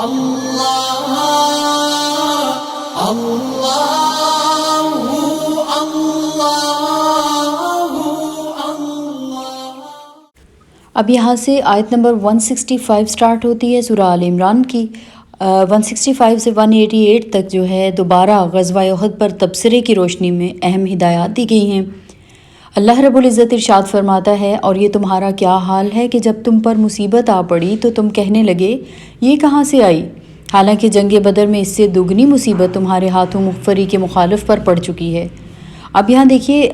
اللہ اللہ اب یہاں سے آیت نمبر 165 سٹارٹ ہوتی ہے سورہ آل عمران کی۔ 165 سے 188 تک جو ہے دوبارہ غزوہ احد پر تبصرے کی روشنی میں اہم ہدایات دی گئی ہیں۔ اللہ رب العزت ارشاد فرماتا ہے، اور یہ تمہارا کیا حال ہے کہ جب تم پر مصیبت آ پڑی تو تم کہنے لگے یہ کہاں سے آئی، حالانکہ جنگ بدر میں اس سے دگنی مصیبت تمہارے ہاتھوں فریق مخالف پر پڑ چکی ہے۔ اب یہاں دیکھیے،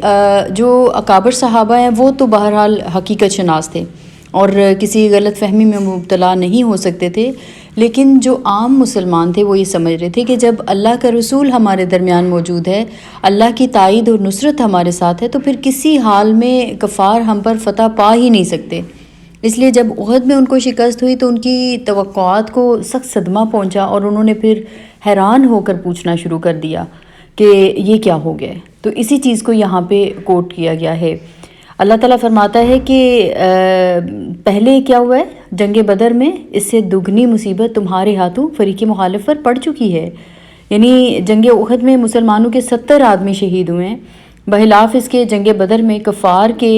جو اکابر صحابہ ہیں وہ تو بہرحال حقیقت شناس تھے اور کسی غلط فہمی میں مبتلا نہیں ہو سکتے تھے، لیکن جو عام مسلمان تھے وہ یہ سمجھ رہے تھے کہ جب اللہ کا رسول ہمارے درمیان موجود ہے، اللہ کی تائید اور نصرت ہمارے ساتھ ہے، تو پھر کسی حال میں کفار ہم پر فتح پا ہی نہیں سکتے۔ اس لیے جب احد میں ان کو شکست ہوئی تو ان کی توقعات کو سخت صدمہ پہنچا اور انہوں نے پھر حیران ہو کر پوچھنا شروع کر دیا کہ یہ کیا ہو گیا۔ تو اسی چیز کو یہاں پہ کوٹ کیا گیا ہے۔ اللہ تعالیٰ فرماتا ہے کہ پہلے کیا ہوا ہے جنگ بدر میں، اس سے دگنی مصیبت تمہارے ہاتھوں فریق مخالف پر پڑ چکی ہے، یعنی جنگ احد میں مسلمانوں کے 70 آدمی شہید ہوئے ہیں، بخلاف اس کے جنگ بدر میں کفار کے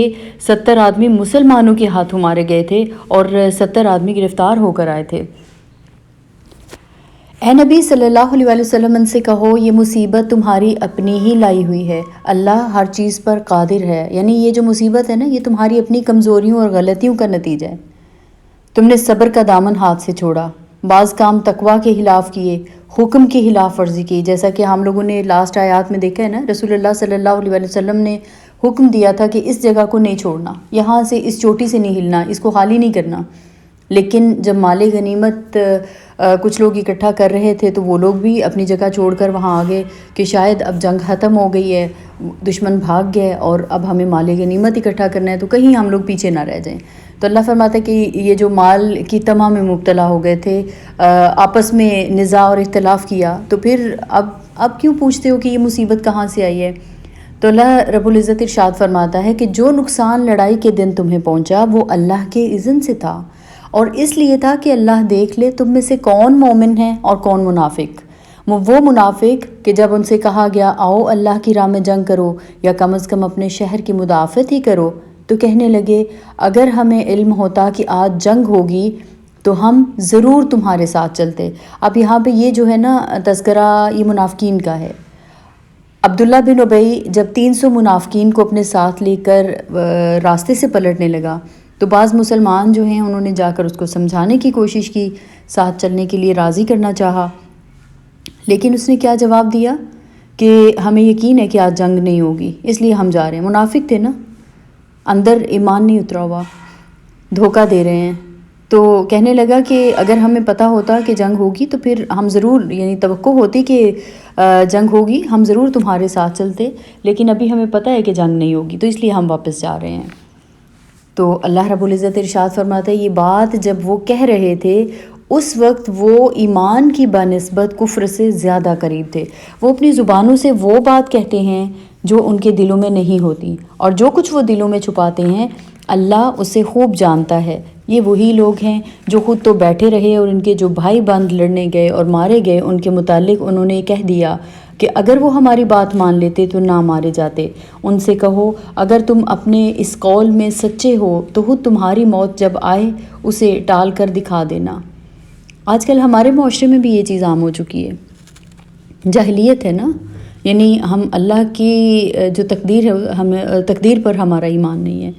70 آدمی مسلمانوں کے ہاتھوں مارے گئے تھے اور 70 آدمی گرفتار ہو کر آئے تھے۔ اے نبی صلی اللہ علیہ وسلم ان سے کہو یہ مصیبت تمہاری اپنی ہی لائی ہوئی ہے، اللہ ہر چیز پر قادر ہے، یعنی یہ جو مصیبت ہے نا یہ تمہاری اپنی کمزوریوں اور غلطیوں کا نتیجہ ہے۔ تم نے صبر کا دامن ہاتھ سے چھوڑا، بعض کام تقویٰ کے خلاف کیے، حکم کی خلاف ورزی کی، جیسا کہ ہم لوگوں نے لاسٹ آیات میں دیکھا ہے نا، رسول اللہ صلی اللہ علیہ وسلم نے حکم دیا تھا کہ اس جگہ کو نہیں چھوڑنا، یہاں سے اس چوٹی سے نہیں ہلنا، اس کو خالی نہیں کرنا۔ لیکن جب مال غنیمت کچھ لوگ اکٹھا کر رہے تھے تو وہ لوگ بھی اپنی جگہ چھوڑ کر وہاں آ گئے کہ شاید اب جنگ ختم ہو گئی ہے، دشمن بھاگ گئے اور اب ہمیں مال غنیمت اکٹھا کرنا ہے، تو کہیں ہم لوگ پیچھے نہ رہ جائیں۔ تو اللہ فرماتا ہے کہ یہ جو مال کی طمع میں مبتلا ہو گئے تھے، آپس میں نزاع اور اختلاف کیا، تو پھر اب کیوں پوچھتے ہو کہ یہ مصیبت کہاں سے آئی ہے؟ تو اللہ رب العزت ارشاد فرماتا ہے کہ جو نقصان لڑائی کے دن تمہیں پہنچا وہ اللہ کے اذن سے تھا، اور اس لیے تھا کہ اللہ دیکھ لے تم میں سے کون مومن ہے اور کون منافق۔ وہ منافق کہ جب ان سے کہا گیا آؤ اللہ کی راہ میں جنگ کرو یا کم از کم اپنے شہر کی مدافعت ہی کرو، تو کہنے لگے اگر ہمیں علم ہوتا کہ آج جنگ ہوگی تو ہم ضرور تمہارے ساتھ چلتے۔ اب یہاں پہ یہ جو ہے نا تذکرہ یہ منافقین کا ہے۔ عبداللہ بن ابی جب 300 منافقین کو اپنے ساتھ لے کر راستے سے پلٹنے لگا تو بعض مسلمان جو ہیں انہوں نے جا کر اس کو سمجھانے کی کوشش کی، ساتھ چلنے کے لیے راضی کرنا چاہا، لیکن اس نے کیا جواب دیا کہ ہمیں یقین ہے کہ آج جنگ نہیں ہوگی اس لیے ہم جا رہے ہیں۔ منافق تھے نا، اندر ایمان نہیں اترا ہوا، دھوکہ دے رہے ہیں۔ تو کہنے لگا کہ اگر ہمیں پتہ ہوتا کہ جنگ ہوگی تو پھر ہم ضرور، یعنی توقع ہوتی کہ جنگ ہوگی، ہم ضرور تمہارے ساتھ چلتے، لیکن ابھی ہمیں پتہ ہے کہ جنگ نہیں ہوگی تو اس لیے ہم واپس جا رہے ہیں۔ تو اللہ رب العزت ارشاد فرماتا ہے یہ بات جب وہ کہہ رہے تھے اس وقت وہ ایمان کی بنسبت کفر سے زیادہ قریب تھے۔ وہ اپنی زبانوں سے وہ بات کہتے ہیں جو ان کے دلوں میں نہیں ہوتی، اور جو کچھ وہ دلوں میں چھپاتے ہیں اللہ اسے خوب جانتا ہے۔ یہ وہی لوگ ہیں جو خود تو بیٹھے رہے اور ان کے جو بھائی بند لڑنے گئے اور مارے گئے ان کے متعلق انہوں نے کہہ دیا کہ اگر وہ ہماری بات مان لیتے تو نہ مارے جاتے۔ ان سے کہو اگر تم اپنے اس قول میں سچے ہو تو خود تمہاری موت جب آئے اسے ٹال کر دکھا دینا۔ آج کل ہمارے معاشرے میں بھی یہ چیز عام ہو چکی ہے، جاہلیت ہے نا، یعنی ہم اللہ کی جو تقدیر ہے ہمیں تقدیر پر ہمارا ایمان نہیں ہے۔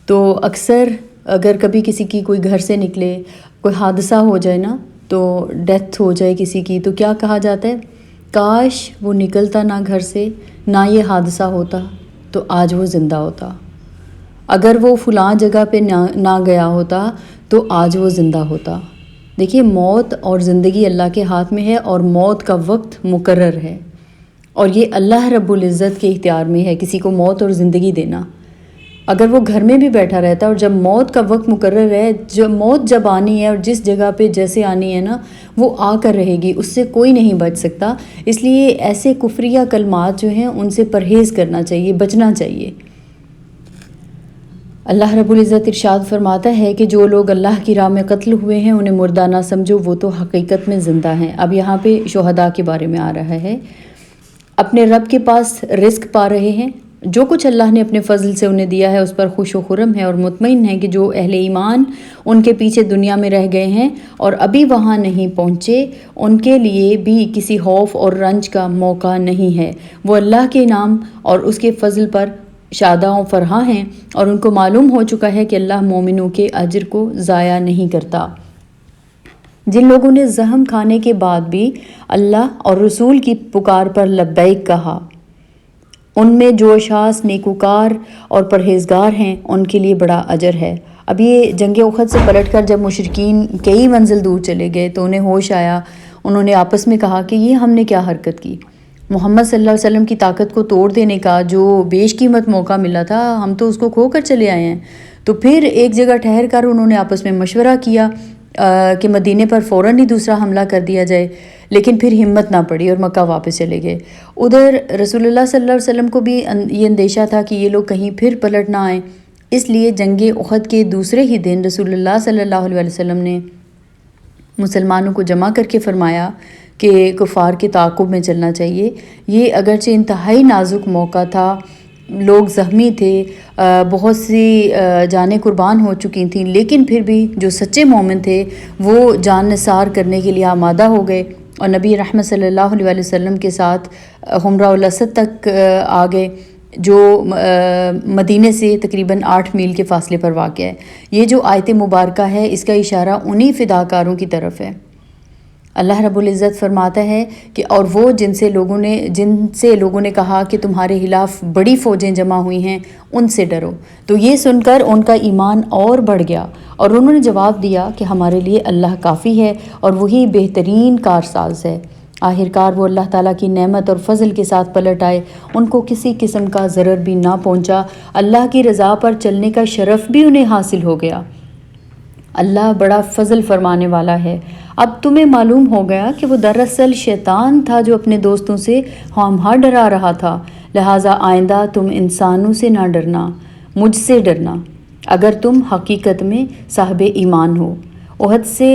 تو اکثر اگر کبھی کسی کی کوئی گھر سے نکلے، کوئی حادثہ ہو جائے نا، تو ڈیتھ ہو جائے کسی کی، تو کیا کہا جاتا ہے؟ کاش وہ نکلتا نہ گھر سے، نہ یہ حادثہ ہوتا تو آج وہ زندہ ہوتا، اگر وہ فلاں جگہ پہ نہ گیا ہوتا تو آج وہ زندہ ہوتا۔ دیکھیے موت اور زندگی اللہ کے ہاتھ میں ہے، اور موت کا وقت مقرر ہے، اور یہ اللہ رب العزت کے اختیار میں ہے کسی کو موت اور زندگی دینا۔ اگر وہ گھر میں بھی بیٹھا رہتا اور جب موت کا وقت مقرر ہے، موت جب آنی ہے اور جس جگہ پہ جیسے آنی ہے نا وہ آ کر رہے گی، اس سے کوئی نہیں بچ سکتا۔ اس لیے ایسے کفریہ کلمات جو ہیں ان سے پرہیز کرنا چاہیے، بچنا چاہیے۔ اللہ رب العزت ارشاد فرماتا ہے کہ جو لوگ اللہ کی راہ میں قتل ہوئے ہیں انہیں مردہ نہ سمجھو، وہ تو حقیقت میں زندہ ہیں۔ اب یہاں پہ شہداء کے بارے میں آ رہا ہے، اپنے رب کے پاس رزق پا رہے ہیں، جو کچھ اللہ نے اپنے فضل سے انہیں دیا ہے اس پر خوش و خرم ہے اور مطمئن ہیں کہ جو اہل ایمان ان کے پیچھے دنیا میں رہ گئے ہیں اور ابھی وہاں نہیں پہنچے، ان کے لیے بھی کسی خوف اور رنج کا موقع نہیں ہے۔ وہ اللہ کے انعام اور اس کے فضل پر شاداں و فرحاں ہیں اور ان کو معلوم ہو چکا ہے کہ اللہ مومنوں کے اجر کو ضائع نہیں کرتا۔ جن لوگوں نے زہم کھانے کے بعد بھی اللہ اور رسول کی پکار پر لبیک کہا، ان میں جو اشخاص نیکوکار اور پرہیزگار ہیں ان کے لیے بڑا اجر ہے۔ اب یہ جنگ احد سے پلٹ کر جب مشرکین کئی منزل دور چلے گئے تو انہیں ہوش آیا، انہوں نے آپس میں کہا کہ یہ ہم نے کیا حرکت کی، محمد صلی اللہ علیہ وسلم کی طاقت کو توڑ دینے کا جو بیش قیمت موقع ملا تھا ہم تو اس کو کھو کر چلے آئے ہیں۔ تو پھر ایک جگہ ٹھہر کر انہوں نے آپس میں مشورہ کیا کہ مدینے پر فوراً ہی دوسرا حملہ کر دیا جائے، لیکن پھر ہمت نہ پڑی اور مکہ واپس چلے گئے۔ ادھر رسول اللہ صلی اللہ علیہ وسلم کو بھی یہ اندیشہ تھا کہ یہ لوگ کہیں پھر پلٹ نہ آئیں، اس لیے جنگ احد کے دوسرے ہی دن رسول اللہ صلی اللہ علیہ وسلم نے مسلمانوں کو جمع کر کے فرمایا کہ کفار کے تعاقب میں چلنا چاہیے۔ یہ اگرچہ انتہائی نازک موقع تھا، لوگ زخمی تھے، بہت سی جانیں قربان ہو چکی تھیں، لیکن پھر بھی جو سچے مومن تھے وہ جان نثار کرنے کے لیے آمادہ ہو گئے اور نبی رحمت صلی اللہ علیہ وسلم کے ساتھ حمراء الاسد تک آ گئے، جو مدینے سے تقریباً 8 میل کے فاصلے پر واقع ہے۔ یہ جو آیت مبارکہ ہے اس کا اشارہ انہی فداکاروں کی طرف ہے۔ اللہ رب العزت فرماتا ہے کہ اور وہ جن سے لوگوں نے کہا کہ تمہارے خلاف بڑی فوجیں جمع ہوئی ہیں ان سے ڈرو، تو یہ سن کر ان کا ایمان اور بڑھ گیا اور انہوں نے جواب دیا کہ ہمارے لیے اللہ کافی ہے اور وہی بہترین کارساز ہے۔ آخرکار وہ اللہ تعالیٰ کی نعمت اور فضل کے ساتھ پلٹ آئے، ان کو کسی قسم کا ضرر بھی نہ پہنچا، اللہ کی رضا پر چلنے کا شرف بھی انہیں حاصل ہو گیا۔ اللہ بڑا فضل فرمانے والا ہے۔ اب تمہیں معلوم ہو گیا کہ وہ دراصل شیطان تھا جو اپنے دوستوں سے خواہاں ڈرا رہا تھا، لہٰذا آئندہ تم انسانوں سے نہ ڈرنا، مجھ سے ڈرنا اگر تم حقیقت میں صاحب ایمان ہو۔ احد سے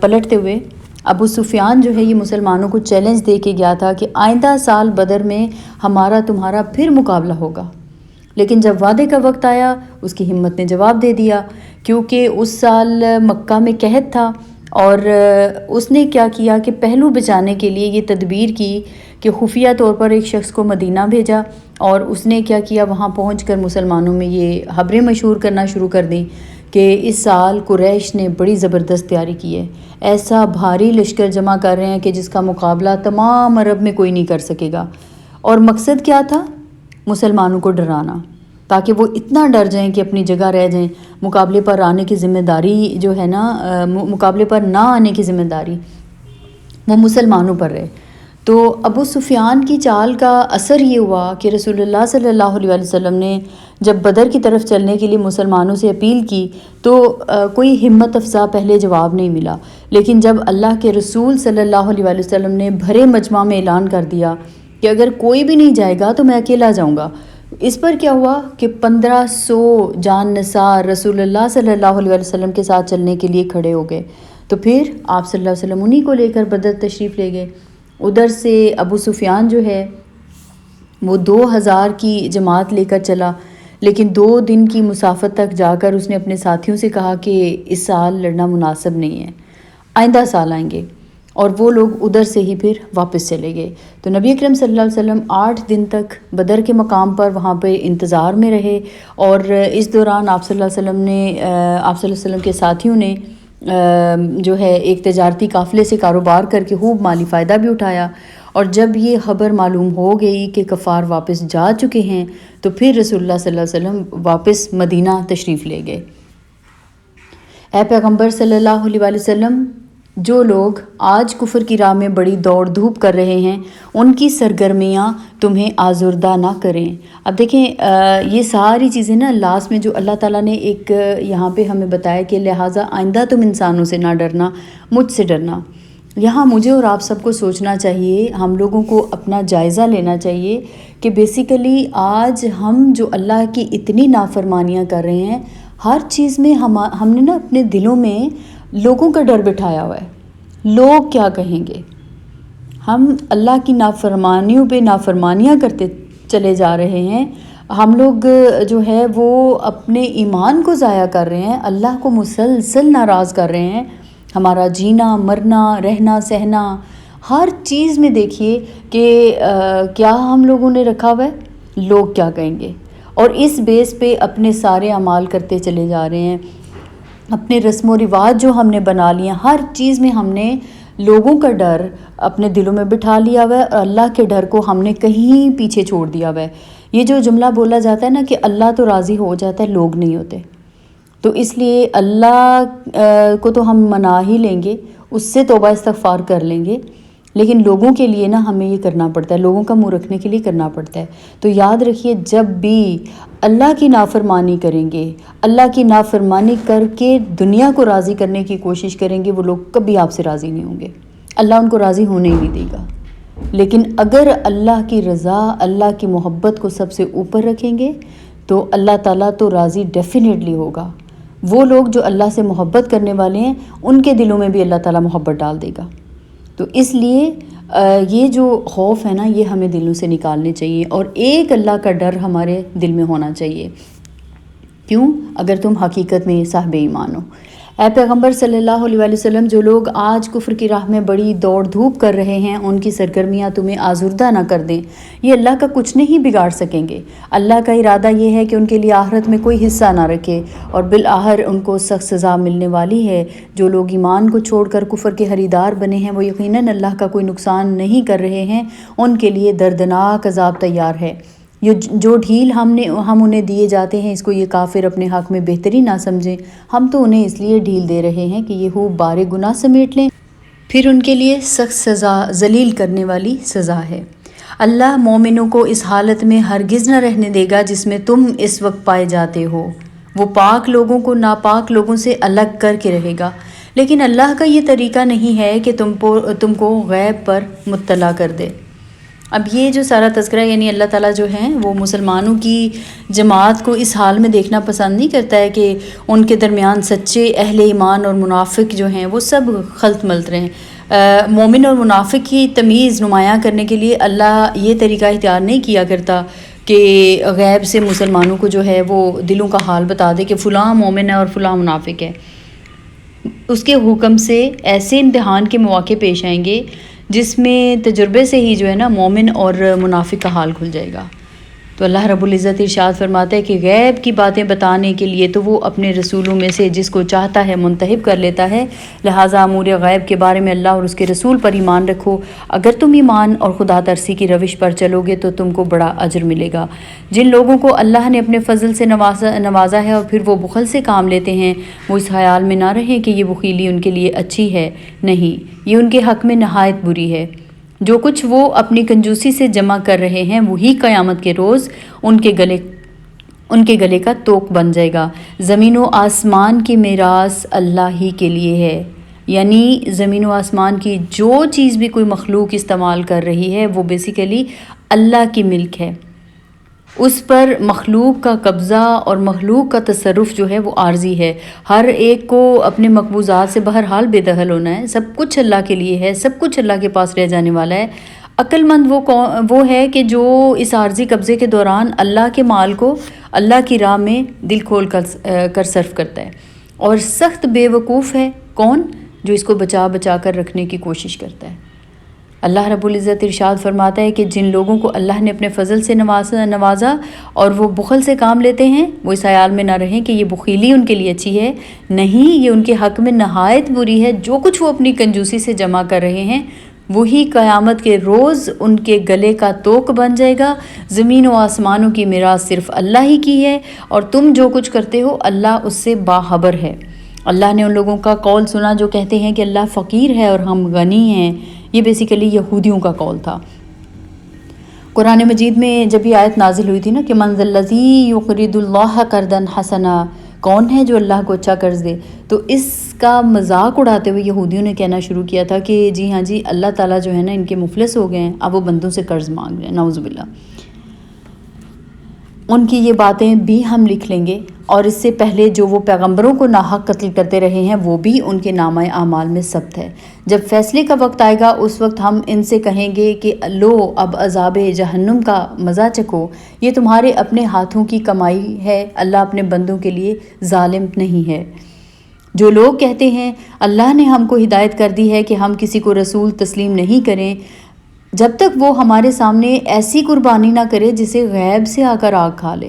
پلٹتے ہوئے ابو سفیان جو ہے یہ مسلمانوں کو چیلنج دے کے گیا تھا کہ آئندہ سال بدر میں ہمارا تمہارا پھر مقابلہ ہوگا، لیکن جب وعدے کا وقت آیا اس کی ہمت نے جواب دے دیا، کیونکہ اس سال مکہ میں قحط تھا اور اس نے کیا کیا کہ پہلو بچانے کے لیے یہ تدبیر کی کہ خفیہ طور پر ایک شخص کو مدینہ بھیجا اور اس نے کیا کیا، وہاں پہنچ کر مسلمانوں میں یہ خبریں مشہور کرنا شروع کر دیں کہ اس سال قریش نے بڑی زبردست تیاری کی ہے، ایسا بھاری لشکر جمع کر رہے ہیں کہ جس کا مقابلہ تمام عرب میں کوئی نہیں کر سکے گا۔ اور مقصد کیا تھا؟ مسلمانوں کو ڈرانا، تاکہ وہ اتنا ڈر جائیں کہ اپنی جگہ رہ جائیں، مقابلے پر آنے کی ذمہ داری جو ہے نا، مقابلے پر نہ آنے کی ذمہ داری وہ مسلمانوں پر رہے۔ تو ابو سفیان کی چال کا اثر یہ ہوا کہ رسول اللہ صلی اللہ علیہ وسلم نے جب بدر کی طرف چلنے کے لیے مسلمانوں سے اپیل کی تو کوئی ہمت افزا پہلے جواب نہیں ملا، لیکن جب اللہ کے رسول صلی اللہ علیہ وسلم نے بھرے مجمع میں اعلان کر دیا کہ اگر کوئی بھی نہیں جائے گا تو میں اکیلا جاؤں گا، اس پر کیا ہوا کہ 1500 جان نثار رسول اللہ صلی اللہ علیہ وسلم کے ساتھ چلنے کے لیے کھڑے ہو گئے۔ تو پھر آپ صلی اللہ علیہ وسلم انہی کو لے کر بدر تشریف لے گئے۔ ادھر سے ابو سفیان جو ہے وہ 2000 کی جماعت لے کر چلا، لیکن 2 دن کی مسافت تک جا کر اس نے اپنے ساتھیوں سے کہا کہ اس سال لڑنا مناسب نہیں ہے، آئندہ سال آئیں گے، اور وہ لوگ ادھر سے ہی پھر واپس چلے گئے۔ تو نبی اکرم صلی اللہ علیہ وسلم 8 دن تک بدر کے مقام پر وہاں پہ انتظار میں رہے، اور اس دوران آپ صلی اللہ علیہ وسلم کے ساتھیوں نے جو ہے ایک تجارتی قافلے سے کاروبار کر کے خوب مالی فائدہ بھی اٹھایا، اور جب یہ خبر معلوم ہو گئی کہ کفار واپس جا چکے ہیں تو پھر رسول اللہ صلی اللہ علیہ وسلم واپس مدینہ تشریف لے گئے۔ اے پیغمبر صلی اللہ علیہ وسلم، جو لوگ آج کفر کی راہ میں بڑی دوڑ دھوپ کر رہے ہیں ان کی سرگرمیاں تمہیں آزردہ نہ کریں۔ اب دیکھیں یہ ساری چیزیں نا لاسٹ میں جو اللہ تعالیٰ نے ایک یہاں پہ ہمیں بتایا کہ لہٰذا آئندہ تم انسانوں سے نہ ڈرنا، مجھ سے ڈرنا۔ یہاں مجھے اور آپ سب کو سوچنا چاہیے، ہم لوگوں کو اپنا جائزہ لینا چاہیے کہ بیسیکلی آج ہم جو اللہ کی اتنی نافرمانیاں کر رہے ہیں، ہر چیز میں ہم نے نا اپنے دلوں میں لوگوں کا ڈر بٹھایا ہوا ہے، لوگ کیا کہیں گے۔ ہم اللہ کی نافرمانیوں پہ نافرمانیاں کرتے چلے جا رہے ہیں، ہم لوگ جو ہے وہ اپنے ایمان کو ضائع کر رہے ہیں، اللہ کو مسلسل ناراض کر رہے ہیں۔ ہمارا جینا مرنا رہنا سہنا ہر چیز میں دیکھیے کہ کیا ہم لوگوں نے رکھا ہوا ہے، لوگ کیا کہیں گے، اور اس بیس پہ اپنے سارے اعمال کرتے چلے جا رہے ہیں۔ اپنے رسم و رواج جو ہم نے بنا لیے ہیں، ہر چیز میں ہم نے لوگوں کا ڈر اپنے دلوں میں بٹھا لیا ہوا ہے، اور اللہ کے ڈر کو ہم نے کہیں پیچھے چھوڑ دیا ہوا ہے۔ یہ جو جملہ بولا جاتا ہے نا کہ اللہ تو راضی ہو جاتا ہے، لوگ نہیں ہوتے، تو اس لیے اللہ کو تو ہم منا ہی لیں گے، اس سے توبہ استغفار کر لیں گے، لیکن لوگوں کے لیے نا ہمیں یہ کرنا پڑتا ہے، لوگوں کا منہ رکھنے کے لیے کرنا پڑتا ہے۔ تو یاد رکھیے، جب بھی اللہ کی نافرمانی کریں گے، اللہ کی نافرمانی کر کے دنیا کو راضی کرنے کی کوشش کریں گے، وہ لوگ کبھی آپ سے راضی نہیں ہوں گے، اللہ ان کو راضی ہونے ہی نہیں دے گا۔ لیکن اگر اللہ کی رضا، اللہ کی محبت کو سب سے اوپر رکھیں گے تو اللہ تعالیٰ تو راضی ڈیفینیٹلی ہوگا۔ وہ لوگ جو اللہ سے محبت کرنے والے ہیں، ان کے دلوں میں بھی اللہ تعالیٰ محبت ڈال دے گا۔ تو اس لیے یہ جو خوف ہے نا، یہ ہمیں دلوں سے نکالنے چاہیے، اور ایک اللہ کا ڈر ہمارے دل میں ہونا چاہیے۔ کیوں؟ اگر تم حقیقت میں صاحب ایمان ہو۔ اے پیغمبر صلی اللہ علیہ وآلہ وسلم، جو لوگ آج کفر کی راہ میں بڑی دوڑ دھوپ کر رہے ہیں، ان کی سرگرمیاں تمہیں آزردہ نہ کر دیں، یہ اللہ کا کچھ نہیں بگاڑ سکیں گے۔ اللہ کا ارادہ یہ ہے کہ ان کے لیے آخرت میں کوئی حصہ نہ رکھے، اور بالآخر ان کو سخت سزا ملنے والی ہے۔ جو لوگ ایمان کو چھوڑ کر کفر کے خریدار بنے ہیں، وہ یقیناً اللہ کا کوئی نقصان نہیں کر رہے ہیں، ان کے لیے دردناک عذاب تیار ہے۔ جو ڈھیل ہم انہیں دیے جاتے ہیں، اس کو یہ کافر اپنے حق میں بہتری نہ سمجھیں، ہم تو انہیں اس لیے ڈھیل دے رہے ہیں کہ یہ خوب بارے گناہ سمیٹ لیں، پھر ان کے لیے سخت سزا، ذلیل کرنے والی سزا ہے۔ اللہ مومنوں کو اس حالت میں ہرگز نہ رہنے دے گا جس میں تم اس وقت پائے جاتے ہو، وہ پاک لوگوں کو ناپاک لوگوں سے الگ کر کے رہے گا، لیکن اللہ کا یہ طریقہ نہیں ہے کہ تم کو غیب پر مطلع کر دے۔ اب یہ جو سارا تذکرہ، یعنی اللہ تعالیٰ جو ہیں وہ مسلمانوں کی جماعت کو اس حال میں دیکھنا پسند نہیں کرتا ہے کہ ان کے درمیان سچے اہل ایمان اور منافق جو ہیں وہ سب خلط ملت رہے ہیں۔ مومن اور منافق کی تمیز نمایاں کرنے کے لیے اللہ یہ طریقہ اختیار نہیں کیا کرتا کہ غیب سے مسلمانوں کو جو ہے وہ دلوں کا حال بتا دے کہ فلاں مومن ہے اور فلاں منافق ہے۔ اس کے حکم سے ایسے امتحان کے مواقع پیش آئیں گے جس میں تجربے سے ہی جو ہے نا مومن اور منافق کا حال کھل جائے گا۔ تو اللہ رب العزت ارشاد فرماتا ہے کہ غیب کی باتیں بتانے کے لیے تو وہ اپنے رسولوں میں سے جس کو چاہتا ہے منتخب کر لیتا ہے، لہٰذا امور غیب کے بارے میں اللہ اور اس کے رسول پر ایمان رکھو۔ اگر تم ایمان اور خدا ترسی کی روش پر چلو گے تو تم کو بڑا اجر ملے گا۔ جن لوگوں کو اللہ نے اپنے فضل سے نوازا ہے اور پھر وہ بخل سے کام لیتے ہیں، وہ اس خیال میں نہ رہیں کہ یہ بخیلی ان کے لیے اچھی ہے، نہیں، یہ ان کے حق میں نہایت بری ہے۔ جو کچھ وہ اپنی کنجوسی سے جمع کر رہے ہیں وہی قیامت کے روز ان کے گلے کا توق بن جائے گا۔ زمین و آسمان کی میراث اللہ ہی کے لیے ہے، یعنی زمین و آسمان کی جو چیز بھی کوئی مخلوق استعمال کر رہی ہے وہ بیسیکلی اللہ کی ملک ہے۔ اس پر مخلوق کا قبضہ اور مخلوق کا تصرف جو ہے وہ عارضی ہے۔ ہر ایک کو اپنے مقبوضات سے بہرحال بے دخل ہونا ہے، سب کچھ اللہ کے لیے ہے، سب کچھ اللہ کے پاس رہ جانے والا ہے۔ عقل مند وہ ہے کہ جو اس عارضی قبضے کے دوران اللہ کے مال کو اللہ کی راہ میں دل کھول کر صرف کرتا ہے، اور سخت بے وقوف ہے کون؟ جو اس کو بچا کر رکھنے کی کوشش کرتا ہے۔ اللہ رب العزت ارشاد فرماتا ہے کہ جن لوگوں کو اللہ نے اپنے فضل سے نوازا اور وہ بخل سے کام لیتے ہیں، وہ اس خیال میں نہ رہیں کہ یہ بخیلی ان کے لیے اچھی ہے، نہیں، یہ ان کے حق میں نہایت بری ہے۔ جو کچھ وہ اپنی کنجوسی سے جمع کر رہے ہیں وہی قیامت کے روز ان کے گلے کا توق بن جائے گا۔ زمین و آسمانوں کی میراث صرف اللہ ہی کی ہے، اور تم جو کچھ کرتے ہو اللہ اس سے باخبر ہے۔ اللہ نے ان لوگوں کا قول سنا جو کہتے ہیں کہ اللہ فقیر ہے اور ہم غنی ہیں۔ یہ بیسیکلی یہودیوں کا قول تھا۔ قرآن مجید میں جب یہ آیت نازل ہوئی تھی نا کہ من ذا الذی یقرض اللہ قرضا حسنا، کون ہے جو اللہ کو اچھا قرض دے، تو اس کا مذاق اڑاتے ہوئے یہودیوں نے کہنا شروع کیا تھا کہ جی ہاں جی اللہ تعالیٰ جو ہے نا ان کے مفلس ہو گئے ہیں، اب وہ بندوں سے قرض مانگ رہے ہیں، نعوذ باللہ۔ ان کی یہ باتیں بھی ہم لکھ لیں گے، اور اس سے پہلے جو وہ پیغمبروں کو ناحق قتل کرتے رہے ہیں وہ بھی ان کے نامہ اعمال میں ثبت ہے۔ جب فیصلے کا وقت آئے گا اس وقت ہم ان سے کہیں گے کہ لو اب عذاب جہنم کا مزہ چکھو، یہ تمہارے اپنے ہاتھوں کی کمائی ہے، اللہ اپنے بندوں کے لیے ظالم نہیں ہے۔ جو لوگ کہتے ہیں اللہ نے ہم کو ہدایت کر دی ہے کہ ہم کسی کو رسول تسلیم نہیں کریں جب تک وہ ہمارے سامنے ایسی قربانی نہ کرے جسے غیب سے آ کر آگ کھا لے،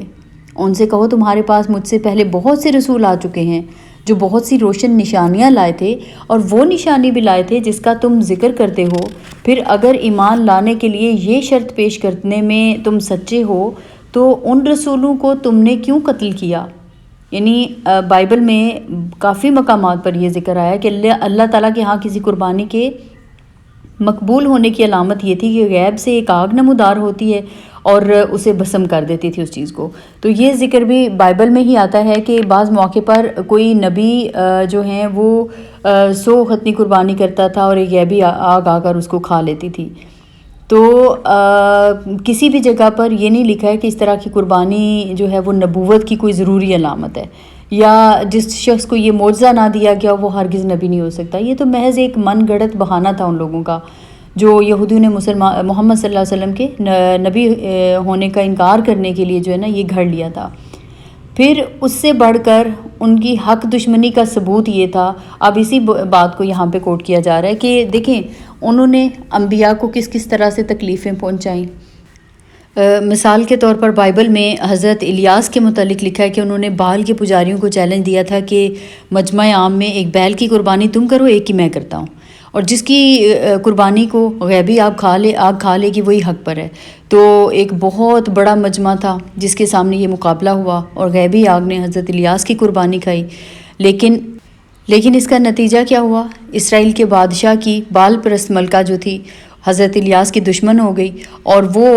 ان سے کہو تمہارے پاس مجھ سے پہلے بہت سے رسول آ چکے ہیں جو بہت سی روشن نشانیاں لائے تھے، اور وہ نشانی بھی لائے تھے جس کا تم ذکر کرتے ہو، پھر اگر ایمان لانے کے لیے یہ شرط پیش کرنے میں تم سچے ہو تو ان رسولوں کو تم نے کیوں قتل کیا؟ یعنی بائبل میں کافی مقامات پر یہ ذکر آیا کہ اللہ تعالیٰ کے ہاں کسی قربانی کے مقبول ہونے کی علامت یہ تھی کہ غیب سے ایک آگ نمودار ہوتی ہے اور اسے بھسم کر دیتی تھی اس چیز کو۔ تو یہ ذکر بھی بائبل میں ہی آتا ہے کہ بعض موقع پر کوئی نبی جو ہیں وہ 100 ختنی قربانی کرتا تھا اور ایک غیبی آگ آ کر اس کو کھا لیتی تھی۔ تو کسی بھی جگہ پر یہ نہیں لکھا ہے کہ اس طرح کی قربانی جو ہے وہ نبوت کی کوئی ضروری علامت ہے، یا جس شخص کو یہ معجزہ نہ دیا گیا وہ ہرگز نبی نہیں ہو سکتا۔ یہ تو محض ایک من گھڑت بہانہ تھا ان لوگوں کا، جو یہودیوں نے محمد صلی اللہ علیہ وسلم کے نبی ہونے کا انکار کرنے کے لیے جو ہے نا یہ گھڑ لیا تھا۔ پھر اس سے بڑھ کر ان کی حق دشمنی کا ثبوت یہ تھا، اب اسی بات کو یہاں پہ کوٹ کیا جا رہا ہے کہ دیکھیں انہوں نے انبیاء کو کس کس طرح سے تکلیفیں پہنچائیں۔ مثال کے طور پر بائبل میں حضرت الیاس کے متعلق لکھا ہے کہ انہوں نے بال کے پجاریوں کو چیلنج دیا تھا کہ مجمع عام میں ایک بیل کی قربانی تم کرو، ایک ہی میں کرتا ہوں، اور جس کی قربانی کو غیبی آگ کھا لے گی وہی حق پر ہے۔ تو ایک بہت بڑا مجمع تھا جس کے سامنے یہ مقابلہ ہوا اور غیبی آگ نے حضرت الیاس کی قربانی کھائی، لیکن اس کا نتیجہ کیا ہوا؟ اسرائیل کے بادشاہ کی بال پرست ملکہ جو تھی حضرت الیاس کی دشمن ہو گئی، اور وہ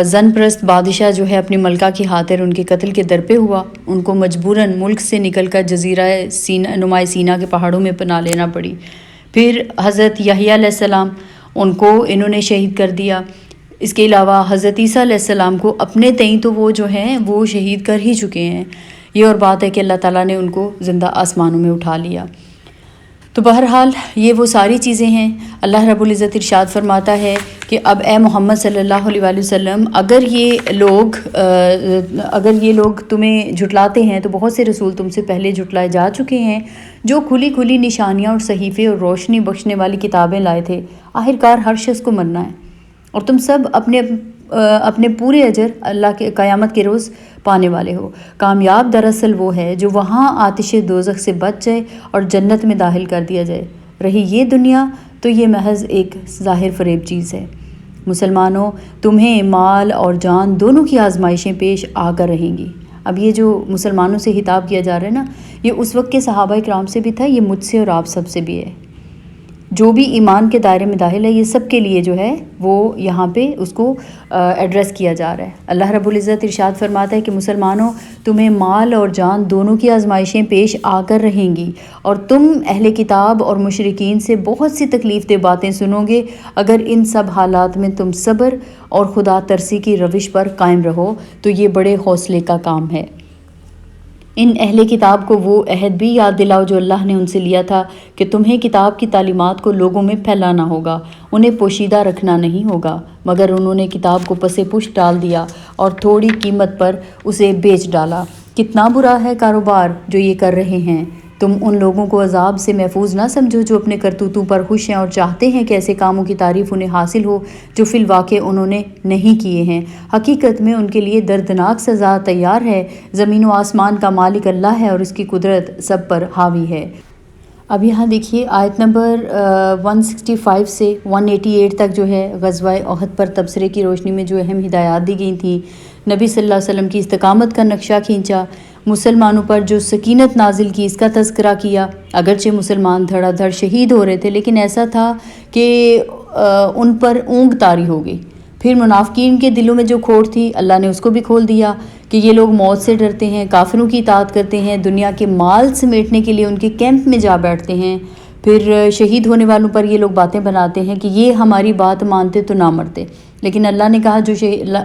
زن پرست بادشاہ جو ہے اپنی ملکہ کی خاطر ان کے قتل کے درپے ہوا، ان کو مجبوراً ملک سے نکل کر جزیرہ نمائے سینا کے پہاڑوں میں پناہ لینا پڑی۔ پھر حضرت یحییٰ علیہ السلام ان کو انہوں نے شہید کر دیا۔ اس کے علاوہ حضرت عیسیٰ علیہ السلام کو اپنے تئیں تو وہ جو ہیں وہ شہید کر ہی چکے ہیں۔ یہ اور بات ہے کہ اللہ تعالیٰ نے ان کو زندہ آسمانوں میں اٹھا لیا۔ تو بہرحال یہ وہ ساری چیزیں ہیں۔ اللہ رب العزت ارشاد فرماتا ہے کہ اب اے محمد صلی اللہ علیہ وآلہ وسلم اگر یہ لوگ تمہیں جھٹلاتے ہیں تو بہت سے رسول تم سے پہلے جھٹلائے جا چکے ہیں جو کھلی کھلی نشانیاں اور صحیفے اور روشنی بخشنے والی کتابیں لائے تھے۔ آخرکار ہر شخص کو مرنا ہے اور تم سب اپنے پورے اجر اللہ کے قیامت کے روز پانے والے ہو۔ کامیاب دراصل وہ ہے جو وہاں آتش دوزخ سے بچ جائے اور جنت میں داخل کر دیا جائے۔ رہی یہ دنیا تو یہ محض ایک ظاہر فریب چیز ہے۔ مسلمانوں، تمہیں مال اور جان دونوں کی آزمائشیں پیش آ کر رہیں گی۔ اب یہ جو مسلمانوں سے خطاب کیا جا رہا ہے نا، یہ اس وقت کے صحابہ کرام سے بھی تھا، یہ مجھ سے اور آپ سب سے بھی ہے۔ جو بھی ایمان کے دائرے میں داخل ہے یہ سب کے لیے جو ہے وہ یہاں پہ اس کو ایڈریس کیا جا رہا ہے۔ اللہ رب العزت ارشاد فرماتا ہے کہ مسلمانوں، تمہیں مال اور جان دونوں کی آزمائشیں پیش آ کر رہیں گی، اور تم اہل کتاب اور مشرکین سے بہت سی تکلیف دہ باتیں سنو گے۔ اگر ان سب حالات میں تم صبر اور خدا ترسی کی روش پر قائم رہو تو یہ بڑے حوصلے کا کام ہے۔ ان اہل کتاب کو وہ عہد بھی یاد دلاؤ جو اللہ نے ان سے لیا تھا کہ تمہیں کتاب کی تعلیمات کو لوگوں میں پھیلانا ہوگا، انہیں پوشیدہ رکھنا نہیں ہوگا، مگر انہوں نے کتاب کو پس پشت ڈال دیا اور تھوڑی قیمت پر اسے بیچ ڈالا۔ کتنا برا ہے کاروبار جو یہ کر رہے ہیں۔ تم ان لوگوں کو عذاب سے محفوظ نہ سمجھو جو اپنے کرتوتوں پر خوش ہیں اور چاہتے ہیں کہ ایسے کاموں کی تعریف انہیں حاصل ہو جو فی الواقع انہوں نے نہیں کیے ہیں۔ حقیقت میں ان کے لیے دردناک سزا تیار ہے۔ زمین و آسمان کا مالک اللہ ہے اور اس کی قدرت سب پر حاوی ہے۔ اب یہاں دیکھیے آیت نمبر 165 سے 188 تک جو ہے غزوہ احد پر تبصرے کی روشنی میں جو اہم ہدایات دی گئی تھیں، نبی صلی اللہ علیہ وسلم کی استقامت کا نقشہ کھینچا، مسلمانوں پر جو سکینت نازل کی اس کا تذکرہ کیا۔ اگرچہ مسلمان دھڑا دھڑ شہید ہو رہے تھے لیکن ایسا تھا کہ ان پر اونگ طاری ہو گئی، پھر منافقین کے دلوں میں جو کھوٹ تھی اللہ نے اس کو بھی کھول دیا کہ یہ لوگ موت سے ڈرتے ہیں، کافروں کی اطاعت کرتے ہیں، دنیا کے مال سمیٹنے کے لیے ان کے کیمپ میں جا بیٹھتے ہیں، پھر شہید ہونے والوں پر یہ لوگ باتیں بناتے ہیں کہ یہ ہماری بات مانتے تو نہ مرتے، لیکن اللہ نے کہا جو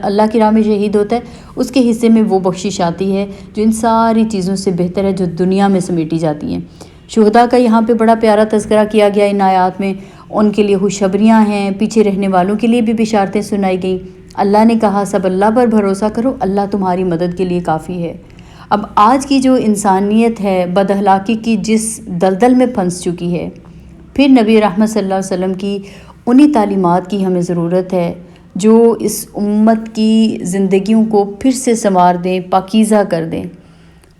اللہ کی راہ میں شہید ہوتا ہے اس کے حصے میں وہ بخشش آتی ہے جو ان ساری چیزوں سے بہتر ہے جو دنیا میں سمیٹی جاتی ہیں۔ شہداء کا یہاں پہ بڑا پیارا تذکرہ کیا گیا ان آیات میں، ان کے لیے خوشخبریاں ہیں، پیچھے رہنے والوں کے لیے بھی بشارتیں سنائی گئیں۔ اللہ نے کہا سب اللہ پر بھروسہ کرو، اللہ تمہاری مدد کے لیے کافی ہے۔ اب آج کی جو انسانیت ہے بد اخلاقی کی جس دلدل میں پھنس چکی ہے، پھر نبی رحمت صلی اللہ علیہ وسلم کی انہی تعلیمات کی ہمیں ضرورت ہے جو اس امت کی زندگیوں کو پھر سے سنوار دیں، پاکیزہ کر دیں۔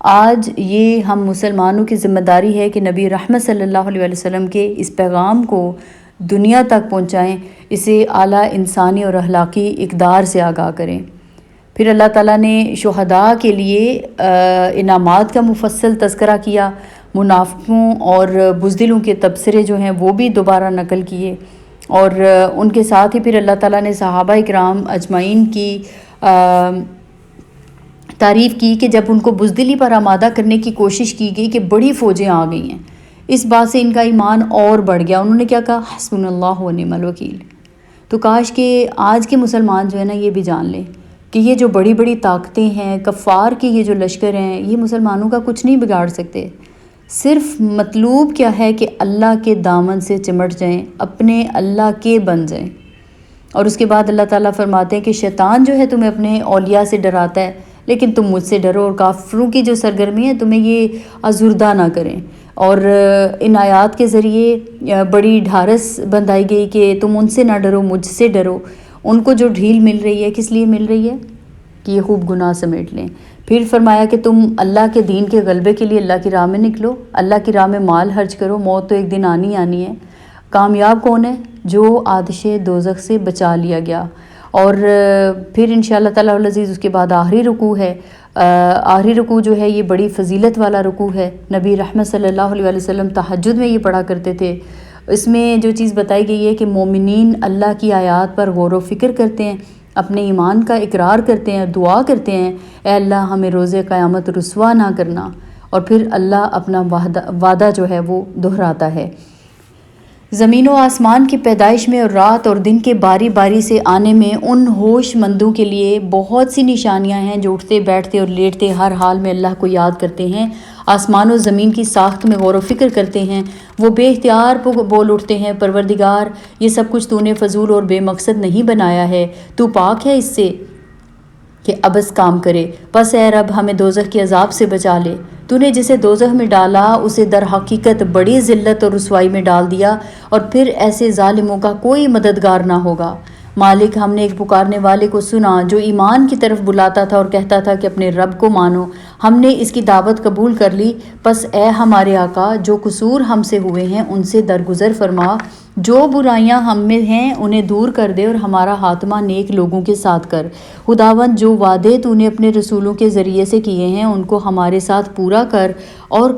آج یہ ہم مسلمانوں کی ذمہ داری ہے کہ نبی رحمت صلی اللہ علیہ وسلم کے اس پیغام کو دنیا تک پہنچائیں، اسے اعلیٰ انسانی اور اخلاقی اقدار سے آگاہ کریں۔ پھر اللہ تعالیٰ نے شہداء کے لیے انعامات کا مفصل تذکرہ کیا، منافقوں اور بزدلوں کے تبصرے جو ہیں وہ بھی دوبارہ نقل کیے، اور ان کے ساتھ ہی پھر اللہ تعالیٰ نے صحابہ اکرام اجمعین کی تعریف کی کہ جب ان کو بزدلی پر آمادہ کرنے کی کوشش کی گئی کہ بڑی فوجیں آ گئی ہیں، اس بات سے ان کا ایمان اور بڑھ گیا۔ انہوں نے کیا کہا؟ حسبنا اللہ و نعم الوکیل۔ تو کاش کہ آج کے مسلمان جو ہے نا یہ بھی جان لیں کہ یہ جو بڑی بڑی طاقتیں ہیں، کفار کے یہ جو لشکر ہیں، یہ مسلمانوں کا کچھ نہیں بگاڑ سکتے۔ صرف مطلوب کیا ہے کہ اللہ کے دامن سے چمٹ جائیں، اپنے اللہ کے بن جائیں۔ اور اس کے بعد اللہ تعالیٰ فرماتے ہیں کہ شیطان جو ہے تمہیں اپنے اولیاء سے ڈراتا ہے، لیکن تم مجھ سے ڈرو، اور کافروں کی جو سرگرمی ہے تمہیں یہ آزردہ نہ کریں۔ اور ان آیات کے ذریعے بڑی ڈھارس بندھائی گئی کہ تم ان سے نہ ڈرو، مجھ سے ڈرو۔ ان کو جو ڈھیل مل رہی ہے کس لیے مل رہی ہے؟ کہ یہ خوب گناہ سمیٹ لیں۔ پھر فرمایا کہ تم اللہ کے دین کے غلبے کے لیے اللہ کی راہ میں نکلو، اللہ کی راہ میں مال خرچ کرو، موت تو ایک دن آنی آنی ہے۔ کامیاب کون ہے؟ جو آتش دوزخ سے بچا لیا گیا۔ اور پھر انشاءاللہ تعالیٰ العزیز اس کے بعد آخری رکوع ہے۔ آخری رکوع جو ہے یہ بڑی فضیلت والا رکوع ہے۔ نبی رحمت صلی اللہ علیہ وسلم تہجد میں یہ پڑھا کرتے تھے۔ اس میں جو چیز بتائی گئی ہے کہ مومنین اللہ کی آیات پر غور و فکر کرتے ہیں، اپنے ایمان کا اقرار کرتے ہیں، دعا کرتے ہیں اے اللہ ہمیں روز قیامت رسوا نہ کرنا، اور پھر اللہ اپنا وعدہ جو ہے وہ دہراتا ہے۔ زمین و آسمان کی پیدائش میں اور رات اور دن کے باری باری سے آنے میں ان ہوش مندوں کے لیے بہت سی نشانیاں ہیں جو اٹھتے بیٹھتے اور لیٹتے ہر حال میں اللہ کو یاد کرتے ہیں، آسمان و زمین کی ساخت میں غور و فکر کرتے ہیں۔ وہ بے اختیار بول اٹھتے ہیں پروردگار یہ سب کچھ تو نے فضول اور بے مقصد نہیں بنایا ہے، تو پاک ہے اس سے کہ عبث کام کرے، پس اے رب ہمیں دوزخ کے عذاب سے بچا لے۔ تو نے جسے دوزخ میں ڈالا اسے در حقیقت بڑی ذلت اور رسوائی میں ڈال دیا، اور پھر ایسے ظالموں کا کوئی مددگار نہ ہوگا۔ مالک ہم نے ایک پکارنے والے کو سنا جو ایمان کی طرف بلاتا تھا اور کہتا تھا کہ اپنے رب کو مانو، ہم نے اس کی دعوت قبول کر لی، پس اے ہمارے آقا جو قصور ہم سے ہوئے ہیں ان سے درگزر فرما، جو برائیاں ہم میں ہیں انہیں دور کر دے، اور ہمارا خاتمہ نیک لوگوں کے ساتھ کر۔ خداوند جو وعدے تو نے اپنے رسولوں کے ذریعے سے کیے ہیں ان کو ہمارے ساتھ پورا کر، اور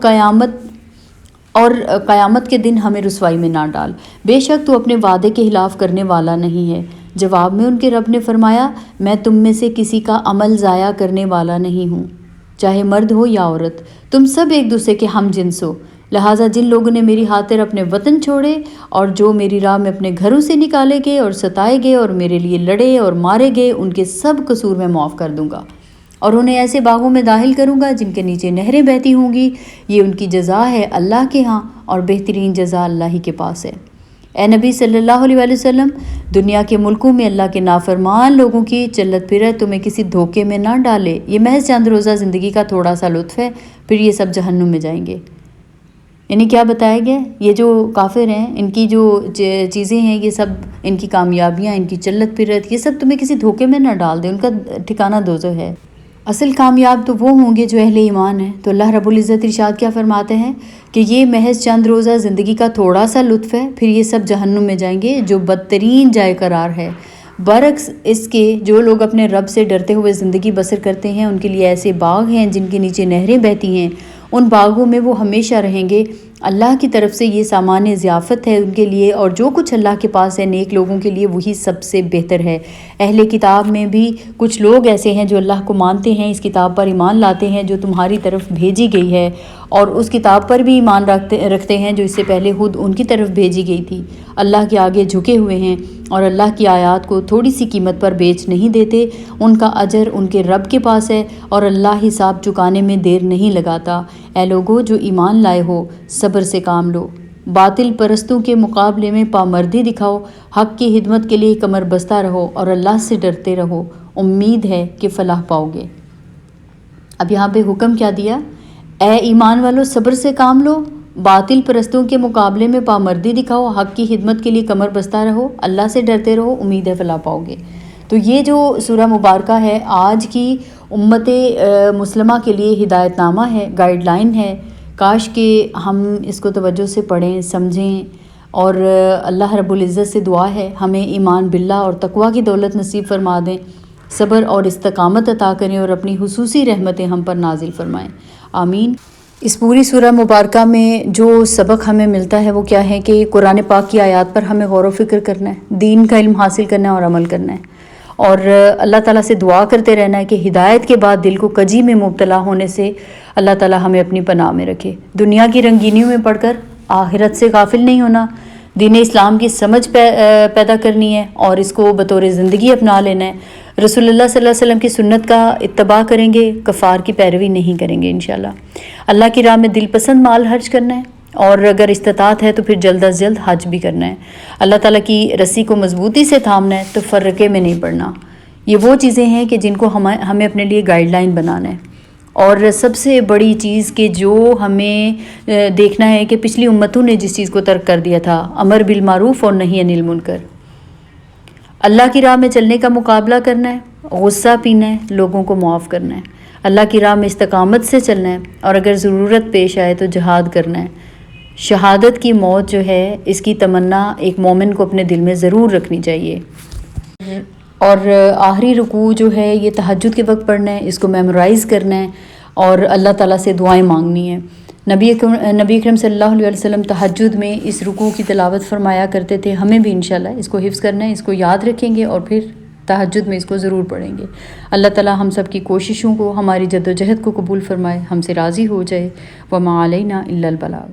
قیامت کے دن ہمیں رسوائی میں نہ ڈال، بے شک تو اپنے وعدے کے خلاف کرنے والا نہیں ہے۔ جواب میں ان کے رب نے فرمایا میں تم میں سے کسی کا عمل ضائع کرنے والا نہیں ہوں، چاہے مرد ہو یا عورت، تم سب ایک دوسرے کے ہم جنس ہو، لہٰذا جن لوگوں نے میری خاطر اپنے وطن چھوڑے اور جو میری راہ میں اپنے گھروں سے نکالے گئے اور ستائے گئے اور میرے لیے لڑے اور مارے گئے، ان کے سب قصور میں معاف کر دوں گا، اور انہیں ایسے باغوں میں داخل کروں گا جن کے نیچے نہریں بہتی ہوں گی، یہ ان کی جزا ہے اللہ کے ہاں، اور بہترین جزا اللہ ہی کے پاس ہے۔ اے نبی صلی اللہ علیہ وسلم دنیا کے ملکوں میں اللہ کے نافرمان لوگوں کی چلت پھرت تمہیں کسی دھوکے میں نہ ڈالے، یہ محض چند روزہ زندگی کا تھوڑا سا لطف ہے، پھر یہ سب جہنم میں جائیں گے۔ یعنی کیا بتایا گیا؟ یہ جو کافر ہیں ان کی جو چیزیں ہیں یہ سب، ان کی کامیابیاں، ان کی چلت پھرت، یہ سب تمہیں کسی دھوکے میں نہ ڈال دے، ان کا ٹھکانہ دوزخ ہے۔ اصل کامیاب تو وہ ہوں گے جو اہل ایمان ہیں۔ تو اللہ رب العزت ارشاد کیا فرماتے ہیں کہ یہ محض چند روزہ زندگی کا تھوڑا سا لطف ہے، پھر یہ سب جہنم میں جائیں گے جو بدترین جائے قرار ہے۔ برعکس اس کے جو لوگ اپنے رب سے ڈرتے ہوئے زندگی بسر کرتے ہیں ان کے لیے ایسے باغ ہیں جن کے نیچے نہریں بہتی ہیں، ان باغوں میں وہ ہمیشہ رہیں گے، اللہ کی طرف سے یہ سامان ضیافت ہے ان کے لیے، اور جو کچھ اللہ کے پاس ہے نیک لوگوں کے لیے وہی سب سے بہتر ہے۔ اہل کتاب میں بھی کچھ لوگ ایسے ہیں جو اللہ کو مانتے ہیں، اس کتاب پر ایمان لاتے ہیں جو تمہاری طرف بھیجی گئی ہے، اور اس کتاب پر بھی ایمان رکھتے ہیں جو اس سے پہلے خود ان کی طرف بھیجی گئی تھی۔ اللہ کے آگے جھکے ہوئے ہیں اور اللہ کی آیات کو تھوڑی سی قیمت پر بیچ نہیں دیتے۔ ان کا اجر ان کے رب کے پاس ہے، اور اللہ حساب چکانے میں دیر نہیں لگاتا۔ اے لوگو جو ایمان لائے ہو، صبر سے کام لو، باطل پرستوں کے مقابلے میں پامردی دکھاؤ، حق کی خدمت کے لیے کمر بستہ رہو اور اللہ سے ڈرتے رہو، امید ہے کہ فلاح پاؤ گے۔ اب یہاں پہ حکم کیا دیا؟ اے ایمان والو صبر سے کام لو، باطل پرستوں کے مقابلے میں پامردی دکھاؤ، حق کی خدمت کے لیے کمر بستہ رہو، اللہ سے ڈرتے رہو، امید ہے فلاح پاؤ گے۔ تو یہ جو سورہ مبارکہ ہے آج کی امت مسلمہ کے لیے ہدایت نامہ ہے، گائیڈ لائن ہے۔ کاش کہ ہم اس کو توجہ سے پڑھیں، سمجھیں، اور اللہ رب العزت سے دعا ہے ہمیں ایمان باللہ اور تقویٰ کی دولت نصیب فرما دیں، صبر اور استقامت عطا کریں، اور اپنی خصوصی رحمتیں ہم پر نازل فرمائیں، آمین۔ اس پوری سورہ مبارکہ میں جو سبق ہمیں ملتا ہے وہ کیا ہے کہ قرآن پاک کی آیات پر ہمیں غور و فکر کرنا ہے، دین کا علم حاصل کرنا ہے اور عمل کرنا ہے، اور اللہ تعالیٰ سے دعا کرتے رہنا ہے کہ ہدایت کے بعد دل کو کجی میں مبتلا ہونے سے اللہ تعالیٰ ہمیں اپنی پناہ میں رکھے۔ دنیا کی رنگینیوں میں پڑھ کر آخرت سے غافل نہیں ہونا، دین اسلام کی سمجھ پیدا کرنی ہے اور اس کو بطور زندگی اپنا لینا ہے۔ رسول اللہ صلی اللہ علیہ وسلم کی سنت کا اتباع کریں گے، کفار کی پیروی نہیں کریں گے انشاءاللہ۔ اللہ کی راہ میں دل پسند مال خرچ کرنا ہے، اور اگر استطاعت ہے تو پھر جلد از جلد حج بھی کرنا ہے۔ اللہ تعالیٰ کی رسی کو مضبوطی سے تھامنا ہے، تو فرقے میں نہیں پڑنا۔ یہ وہ چیزیں ہیں کہ جن کو ہمیں اپنے لیے گائیڈ لائن بنانا ہے، اور سب سے بڑی چیز کہ جو ہمیں دیکھنا ہے کہ پچھلی امتوں نے جس چیز کو ترک کر دیا تھا، امر بالمعروف اور نہی عن المنکر۔ اللہ کی راہ میں چلنے کا مقابلہ کرنا ہے، غصہ پینا ہے، لوگوں کو معاف کرنا ہے، اللہ کی راہ میں استقامت سے چلنا ہے، اور اگر ضرورت پیش آئے تو جہاد کرنا ہے۔ شہادت کی موت جو ہے اس کی تمنا ایک مومن کو اپنے دل میں ضرور رکھنی چاہیے۔ اور آخری رکوع جو ہے یہ تہجد کے وقت پڑھنا ہے، اس کو میمورائز کرنا ہے اور اللہ تعالیٰ سے دعائیں مانگنی ہیں۔ نبی اکرم صلی اللہ علیہ وسلم تہجد میں اس رکوع کی تلاوت فرمایا کرتے تھے، ہمیں بھی انشاءاللہ اس کو حفظ کرنا ہے، اس کو یاد رکھیں گے اور پھر تہجد میں اس کو ضرور پڑھیں گے۔ اللہ تعالیٰ ہم سب کی کوششوں کو، ہماری جد و جہد کو قبول فرمائے، ہم سے راضی ہو جائے۔ وما علینا الا البلاغ۔